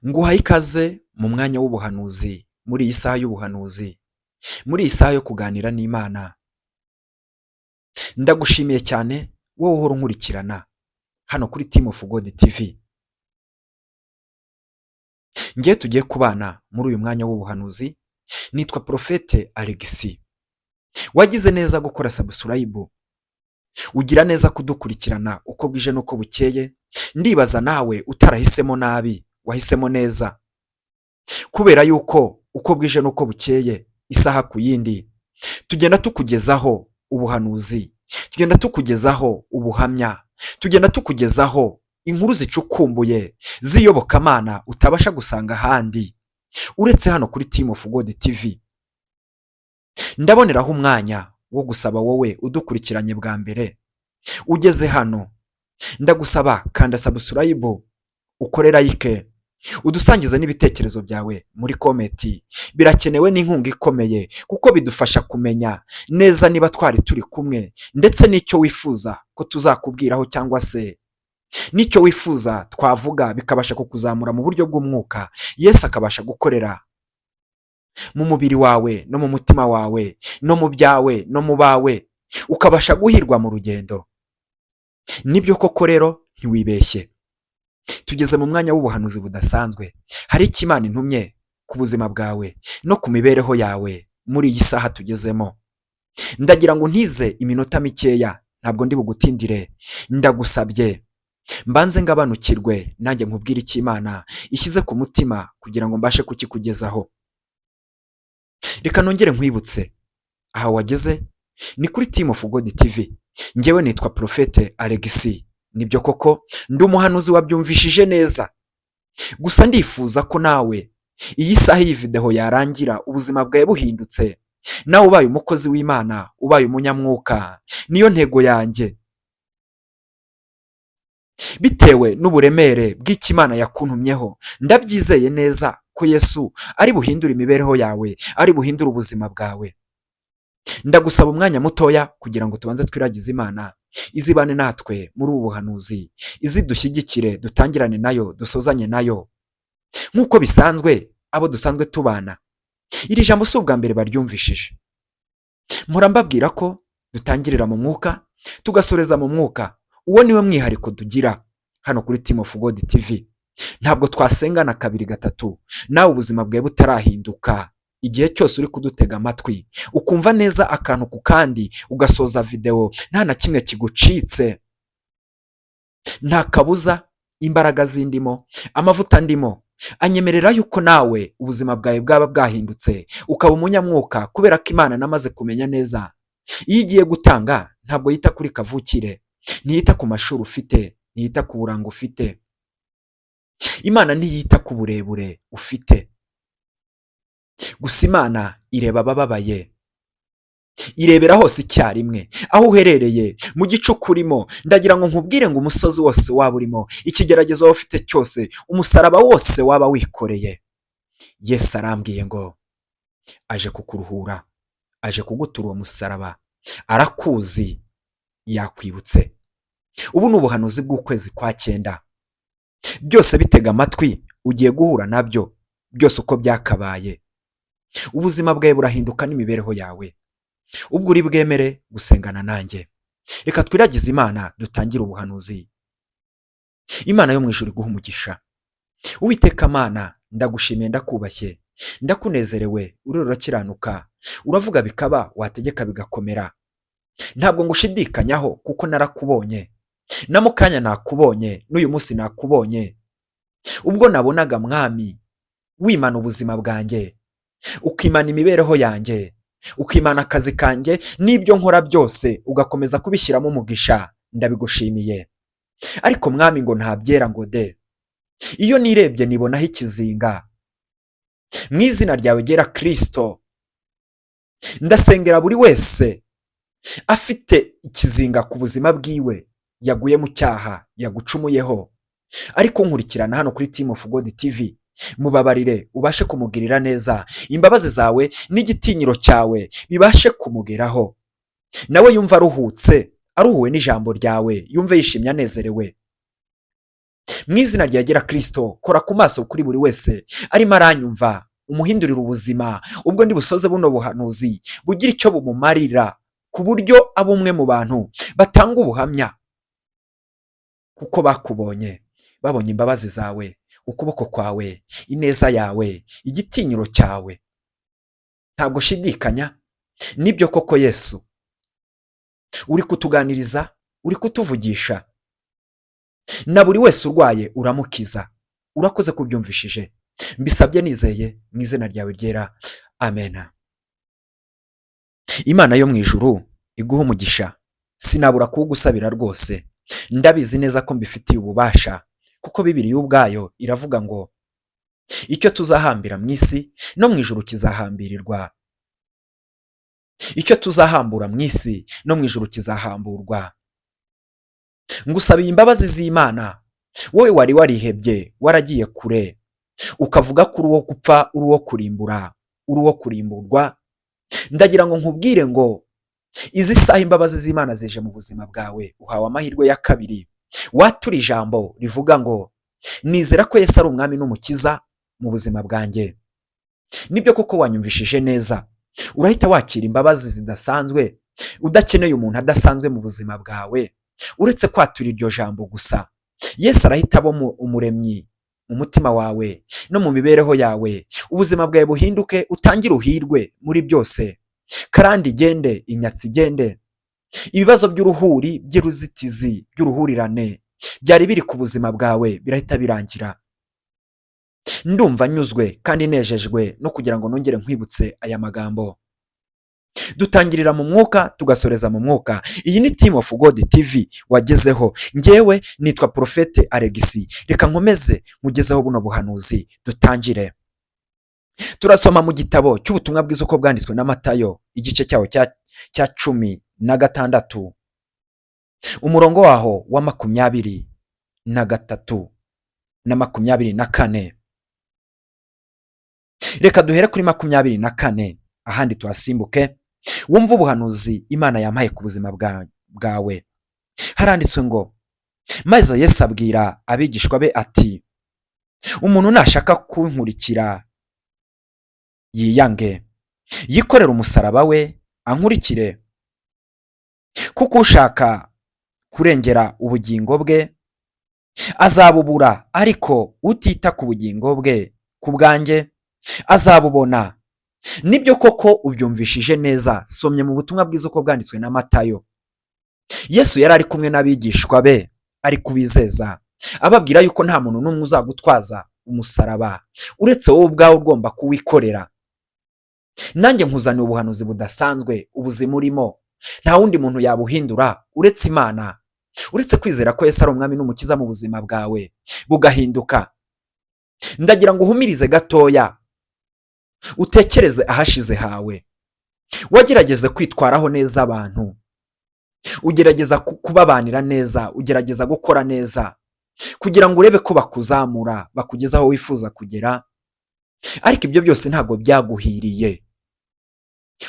Nguhaye ikaze mu mwanya w'ubuhanuzi, muri iyi saha y'ubuhanuzi, muri iyi saha yo kuganira n'Imana. Ndagushimiye cyane wowe uhora unkurikirana hano kuri Team of God TV. Ngiye tugiye kubana muri uyu mwanya w'ubuhanuzi, nitwa Prophete Alexis. Wagize neza gukora subscribe, ugira neza kudukurikirana uko bwije n'uko bukeye. Ndibaza nawe utarahisemo nabi, wahisemo neza, kubera yuko uko bwije n'uko bukeye, isaha ku yindi tugenda tukugezaho ubuhanuzi, tugenda tukugezaho ubuhamya, tugenda tukugezaho inkuru zicukumbuye z'iyobokamana utabasha gusanga ahandi uretse hano kuri Team of God TV. Ndaboneraho umwanya wo gusaba wowe udukurikiranye bwa mbere ugeze hano, ndagusaba kanda subscribe, ukore like, udusangiza n'ibitekerezo byawe muri komenti. Birakenewe n'inkunga ikomeye kuko bidufasha kumenya neza niba twari turi kumwe, ndetse n'icyo wifuza ko tuzakubwiraho cyangwa se n'icyo wifuza twavuga bikabasha kukuzamura mu buryo bw'umwuka. Yesu akabasha gukorera mu mubiri wawe no mu mutima wawe no mu byawe no mu bawe, ukabasha guhirwa mu rugendo. Nibyo koko rero, ntiwibeshye, tugeze mu mwanya w'ubuhanuzi budasanzwe. Hari icyo Imana intumye ku buzima bwawe no ku mibereho yawe muri iyi saha tugezemo. Ndagira ngo ntize iminota mikeya, ntabwo ndi bugutindire. Ndagusabye mbanze ngabanukirwe nanjye nkubwire icyo Imana ishyize ku mutima kugira ngo mbashe kukikugezaho. Reka nongere nkwibutse, aha wageze ni kuri Team of God TV. Njyewe nitwa Prophete Alexis. Nibyo koko ndi umuhanuzi wabyumvishije neza, gusa ndifuza ko nawe iyi saha iyi video yarangira ubuzima bwawe buhindutse, nawe ubaye umukozi w'Imana, ubaye umunyamwuka. Niyo ntego yanjye, bitewe n'uburemere bw'Imana yakuntumyeho. Ndabyizeye neza ko Yesu ari buhindura imibereho yawe, ari buhindura ubuzima bwawe. Ndagusaba umwanya mutoya kugira ngo tubanze twiragize Imana izibane natwe muri ubu buhanuzi, izidushyigikire, dutangirane nayo, dusozanye nayo nk'uko bisanzwe. Abo dusanzwe tubana, iri jambo si ubwa mbere baryumvishije. Mpora mbabwira ko dutangirira mu mwuka tugasoreza mu mwuka. Uwo niwe mwihariko tugira hano kuri Team of God TV. Ntabwo twasengana kabiri gatatu nawe ubuzima bwawe butarahinduka. Igihe cyose uri kudutega amatwi ukumva neza akantu ku kandi, ugasoza video nta na kimwe kigucitse, nta kabuza imbaraga zindimo, amavuta ndimo anyemerera yuko nawe ubuzima bwawe bwaba bwahindutse, ukaba umunyamwuka. Kubera ko Imana namaze kumenya neza, iyo igiye gutanga ntabwo yita kuri kavukire, ntiyita ku mashuri ufite, ntiyita ku buranga ufite. Imana ntiyita ku burebure ufite, gusa Imana ireba abababaye, irebera hose icyarimwe. Aho uherereye mu gicuku urimo, ndagira ngo nkubwire ngo umusozi wose waba urimo, ikigeragezo waba ufite cyose, umusaraba wose waba wikoreye, Yesu arambwiye ngo aje kukuruhura, aje kugutura uwo musaraba. Arakuzi, yakwibutse. Ubu ni ubuhanuzi bw'ukwezi kwa 9. Byose bitega amatwi, ugiye guhura nabyo byose uko byakabaye. Ubuzima bwawe burahinduka n'imibereho yawe, ubwo uri bwemere gusengana nanjye. Reka twiragize Imana dutangire ubuhanuzi. Imana yo mu ijuru iguha umugisha. Uwiteka Mana, ndagushimiye, ndakubashye, ndakunezerewe. Urakiranuka, uravuga bikaba, wategeka bigakomera. Ntabwo ngushidikanyaho kuko narakubonye, na mukanya nakubonye, n'uyu munsi nakubonye. Ubwo nabonaga Mwami wimana ubuzima bwanjye, ukimana imibereho yanjye, ukimana akazi kanjye, n'ibyo nkora byose ugakomeza kubishyiramo umugisha, ndabigushimiye. Ariko Mwami ngo ntabyera ngo de, iyo nirebye nibonaho ikizinga. Mu izina ryawe ryera Kristo, ndasengera buri wese afite ikizinga ku buzima bwiwe, yaguye mu cyaha, yagucumuyeho, ariko nkurikirana hano kuri Team of God TV. Mubabarire, ubashe kumugirira neza, imbabazi zawe n'igitinyiro cyawe bibashe kumugeraho, nawe yumva aruhutse, aruhuwe n'ijambo ryawe, yumve yishimye anezerewe. mu izina ryagera Kristo, kora ku maso kuri buri wese arimo aranyumva, umuhindurira ubuzima, ubwo ndi busoze buno buhanuzi bugira icyo bumumarira, ku buryo aba umwe mu bantu batanga ubuhamya kuko bakubonye, babonye imbabazi zawe, ukuboko kwawe, ineza yawe, igitinyiro cyawe. Ntabwo ushidikanya, nibyo koko Yesu uri kutuganiriza, uri kutuvugisha, na buri wese urwaye uramukiza. Urakoze kubyumvishije, mbisabye nizeye mu izina ryawe ryera, amen. Imana yo mu ijuru iguha umugisha, sinabura kuwugusabira rwose, ndabizi neza ko mbifitiye ububasha, kuko Bibiliya ubwayo iravuga ngo icyo tuzahambira mu isi no mu ijuru kizahambirirwa, icyo tuzahambura mu isi no mu ijuru kizahamburwa. Ngusabiye imbabazi z'Imana, wowe wari warihebye, waragiye kure, ukavuga ko uri uwo gupfa, uri uwo kurimbura, uri uwo kurimburwa. Ndagira ngo nkubwire ngo izi saha imbabazi z'Imana zije mu buzima bwawe, uhawe amahirwe ya kabiri. Watura ijambo rivuga ngo nizera ko Yesu ari umwami n'umukiza mu buzima bwanjye. Nibyo koko wanyumvishije neza, urahita wakira imbabazi zidasanzwe, udakeneye umuntu adasanzwe mu buzima bwawe. Uretse kwatura iryo jambo gusa, Yesu arahita aba umuremyi mu mutima wawe no mu mibereho yawe, ubuzima bwawe buhinduke, utangire uhirwe muri byose. Karande igende, inyatsi igende, ibibazo by'uruhuri, by'uruzitizi, by'uruhurirane byari biri ku buzima bwawe birahita birangira. Ndumva nyuzwe kandi nejejwe no kugira ngo nongere nkwibutse aya magambo. Dutangirira mu mwuka tugasoreza mu mwuka. Iyi ni Team of God TV wagezeho. Ngewe nitwa Prophet Alexis. Reka nkomeze mugezeho buno buhanuzi. Dutangire. Turasoma mu gitabo cy'ubutumwa bwiza uko bwanditswe na Matayo, igice cyaho cya 16, umurongo waho wa 23 na 24. Reka duhere kuri 24, ahandi tuhasimbuke. Wumva ubuhanuzi Imana yampaye ku buzima bwawe. Haranditswe ngo, maze Yesu abwira abigishwa be ati, umuntu nashaka kunkurikira yiyange, yikorera umusaraba we ankurikire. Kuko ushaka kurengera ubugingo bwe azabubura, ariko utita ku bugingo bwe ku bwanjye azabubona. Nibyo koko ubyumvishije neza. Somye mu butumwa bwiza uko bwanditswe na Matayo. Yesu yari ari kumwe n'abigishwa be, ari kubizeza, ababwira yuko nta muntu n'umwe uzagutwaza umusaraba uretse wowe ubwawe ugomba kuwikorera. Nanjye nkuzaniye ubuhanuzi budasanzwe, ubuzima urimo nta wundi muntu yabuhindura uretse Imana, uretse kwizera ko Yesu ari umwami n'umukiza mu buzima bwawe bugahinduka. Ndagira ngo uhumirize gatoya, utekereze ahashize hawe. Wagerageze kwitwaraho neza abantu, ugerageza kubabanira neza, ugerageza gukora neza kugira ngo urebe ko bakuzamura, bakugeza aho wifuza kugera, ariko ibyo byose ntabwo byaguhiriye.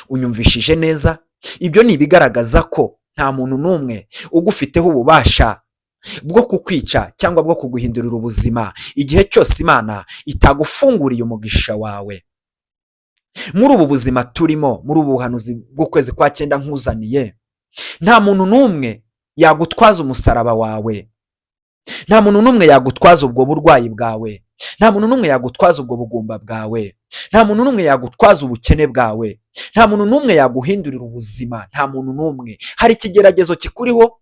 Unyumvishije neza? Ibyo ni ibigaragaza ko nta muntu n'umwe ugufiteho ububasha bwo kukwica cyangwa bwo kuguhindurira ubuzima igihe cyose Imana itagufunguriye umugisha wawe. Muri ubu buzima turimo, muri ubu buhanuzi bw'ukwezi kwa 9 nkuzaniye, nta muntu n'umwe yagutwaza umusaraba wawe, nta muntu n'umwe yagutwaza ubwo burwayi bwawe, nta muntu n'umwe yagutwaza ubwo bugumba bwawe, nta muntu n'umwe yagutwaza ubukene bwawe, nta muntu n'umwe yaguhindurira ubuzima, nta muntu n'umwe. Hari ikigeragezo kikuriho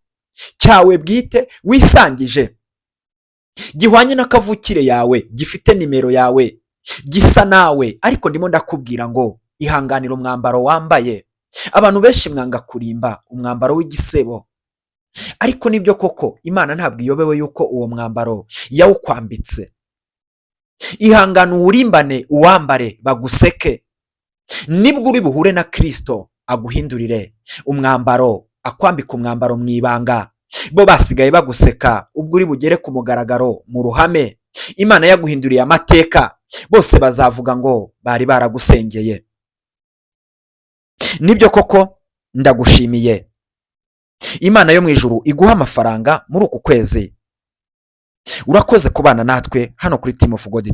cyawe bwite wisangije, gihwanye n'akavukire yawe, gifite nimero yawe, gisa nawe, ariko ndimo ndakubwira ngo ihanganira umwambaro wambaye. Abantu benshi mwanga kurimba umwambaro w'igisebo, ariko nibyo koko Imana ntabwo iyobewe yuko uwo mwambaro yawukwambitse. Ihangana uwurimbane, uwambare, baguseke, nibwo uri buhure na Kristo aguhindurire umwambaro, akwambika umwambaro mu ibanga. Bo basigaye baguseka, ubwo uri bugere ku mugaragaro mu ruhame Imana yaguhinduriye amateka, bose bazavuga ngo bari baragusengeye. Nibyo koko ndagushimiye. Imana yo mu ijuru iguha amafaranga muri uku kwezi. urakoze kubana natwe hano kuri Team of God.